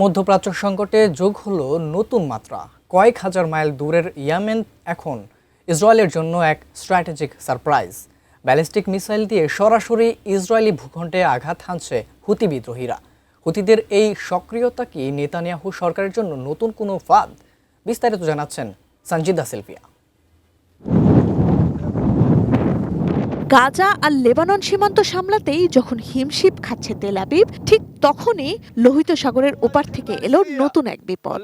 মধ্যপ্রাচ্য সংকটে যোগ হলো নতুন মাত্রা। কয়েক হাজার মাইল দূরের ইয়েমেন এখন ইসরায়েলের জন্য এক স্ট্র্যাটেজিক সারপ্রাইজ। ব্যালিস্টিক মিসাইল দিয়ে সরাসরি ইসরায়েলি ভূখণ্ডে আঘাত হানছে হুতি বিদ্রোহীরা। হুতিদের এই সক্রিয়তা কি নেতানিয়াহু সরকারের জন্য নতুন কোনো ফাঁদ? বিস্তারিত জানাচ্ছেন সঞ্জিদা সিলভিয়া। গাজা আর লেবানন সীমান্ত সামলাতেই যখন হিমশিম খাচ্ছে তেল আবিব, ঠিক তখনই লোহিত সাগরের ওপার থেকে এলো নতুন এক বিপদ।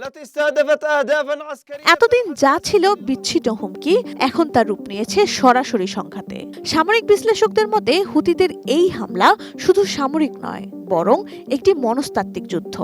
এতদিন যা ছিল বিচ্ছিন্ন হুমকি, এখন তার রূপ নিয়েছে সরাসরি সংঘাতে। সামরিক বিশ্লেষকদের মতে হুতিদের এই হামলা শুধু সামরিক নয়, বরং একটি মনস্তাত্ত্বিক যুদ্ধ।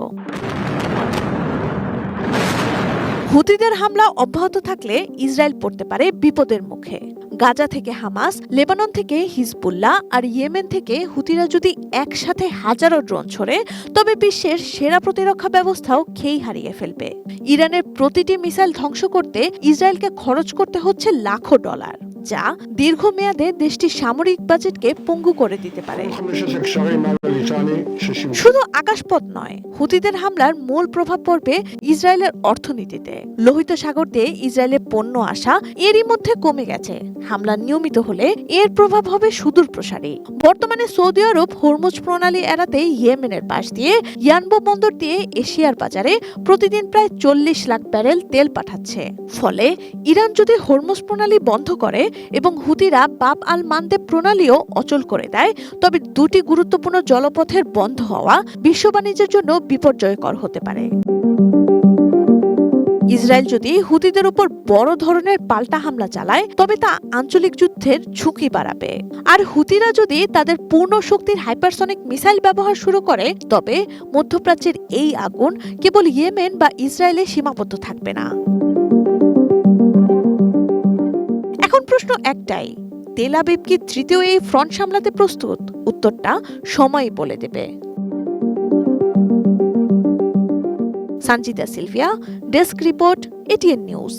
হুতিদের হামলা অব্যাহত থাকলে ইসরায়েল পড়তে পারে বিপদের মুখে। গাজা থেকে হামাস, লেবানন থেকে হিজবুল্লাহ আর ইয়েমেন থেকে হুতিরা যদি একসাথে হাজারো ড্রোন ছোড়ে, তবে বিশ্বের সেরা প্রতিরক্ষা ব্যবস্থাও খেই হারিয়ে ফেলবে। ইরানের প্রতিটি মিসাইল ধ্বংস করতে ইসরায়েলকে খরচ করতে হচ্ছে লাখো ডলার, যা দীর্ঘমেয়াদে দেশটির সামরিক বাজেটকে পঙ্গু করে দিতে পারে। শুধু আকাশপথ নয়, হুতিদের হামলার মূল প্রভাব পড়বে ইসরায়েলের অর্থনীতিতে। লোহিত সাগর দিয়ে ইসরায়েলের পণ্য আসা এরই মধ্যে কমে গেছে। হামলা নিয়মিত হলে এর প্রভাব হবে সুদূর প্রসারী। বর্তমানে সৌদি আরব হরমুজ প্রণালী এড়াতে ইয়েমেনের পাশ দিয়ে ইয়ানবো বন্দর দিয়ে এশিয়ার বাজারে প্রতিদিন প্রায় 40 লাখ ব্যারেল তেল পাঠাচ্ছে। ফলে ইরান যদি হরমুজ প্রণালী বন্ধ করে এবং হুতিরা বাব আল মানদেব প্রণালীও অচল করে দেয়, তবে দুটি গুরুত্বপূর্ণ জলপথের বন্ধ হওয়া বিশ্ব বাণিজ্যের জন্য বিপর্যয়কর হতে পারে। ইসরায়েল যদি হুতিদের উপর বড় ধরনের পাল্টা হামলা চালায়, তবে তা আঞ্চলিক যুদ্ধের ঝুঁকি বাড়াবে। আর হুতিরা যদি তাদের পূর্ণ শক্তির হাইপারসনিক মিসাইল ব্যবহার শুরু করে, তবে মধ্যপ্রাচ্যের এই আগুন কেবল ইয়েমেন বা ইসরায়েলে সীমাবদ্ধ থাকবে না। এখন প্রশ্ন একটাই, তেল আবিব কি তৃতীয় এই ফ্রন্ট সামলাতে প্রস্তুত? উত্তরটা সময়ই বলে দেবে। Sanjida Sylvia, desk report, ATN news.